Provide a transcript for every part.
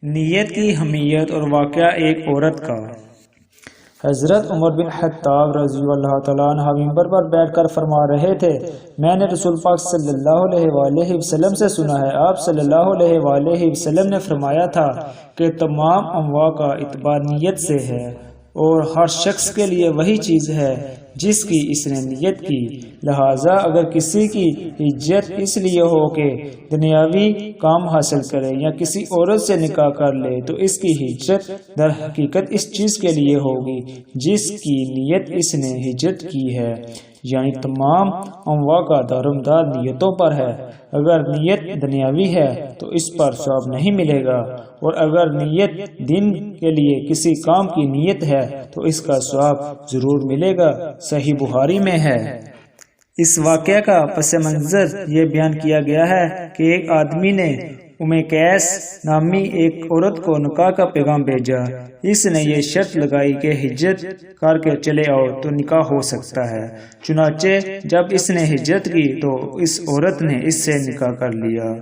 نیت کی اہمیت اور واقعہ ایک عورت کا۔ حضرت عمر بن خطاب رضی اللہ تعالیٰ عنہ منبر پر بیٹھ کر فرما رہے تھے، میں نے رسول پاک صلی اللہ علیہ وآلہ وسلم سے سنا ہے، آپ صلی اللہ علیہ وآلہ وسلم نے فرمایا تھا کہ تمام انواع کا اعتبار نیت سے ہے، اور ہر شخص کے لیے وہی چیز ہے جس کی اس نے نیت کی۔ لہٰذا اگر کسی کی ہجرت اس لیے ہو کہ دنیاوی کام حاصل کرے یا کسی عورت سے نکاح کر لے تو اس کی ہجرت در حقیقت اس چیز کے لیے ہوگی جس کی نیت اس نے ہجرت کی ہے، یعنی تمام انواع کا دارومدار نیتوں پر ہے۔ اگر نیت دنیاوی ہے تو اس پر ثواب نہیں ملے گا، اور اگر نیت دین کے لیے کسی کام کی نیت ہے تو اس کا ثواب ضرور ملے گا۔ صحیح بخاری میں ہے۔ اس واقعہ کا پس منظر یہ بیان کیا گیا ہے کہ ایک آدمی نے قیس نامی ایک عورت کو نکاح کا پیغام بھیجا۔ اس نے یہ شرط لگائی کہ ہجرت کر کے چلے آؤ تو نکاح ہو سکتا ہے۔ چنانچہ جب اس نے ہجرت کی تو اس عورت نے اس سے نکاح کر لیا۔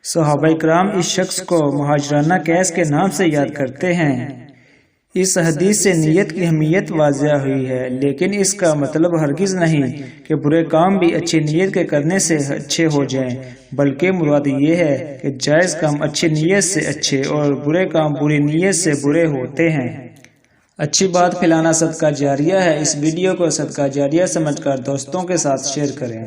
صحابہ کرام اس شخص کو مہاجرانہ قیس کے نام سے یاد کرتے ہیں۔ اس حدیث سے نیت کی اہمیت واضح ہوئی ہے، لیکن اس کا مطلب ہرگز نہیں کہ برے کام بھی اچھی نیت کے کرنے سے اچھے ہو جائیں، بلکہ مراد یہ ہے کہ جائز کام اچھی نیت سے اچھے اور برے کام بری نیت سے برے ہوتے ہیں۔ اچھی بات پھیلانا صدقہ جاریہ ہے۔ اس ویڈیو کو صدقہ جاریہ سمجھ کر دوستوں کے ساتھ شیئر کریں۔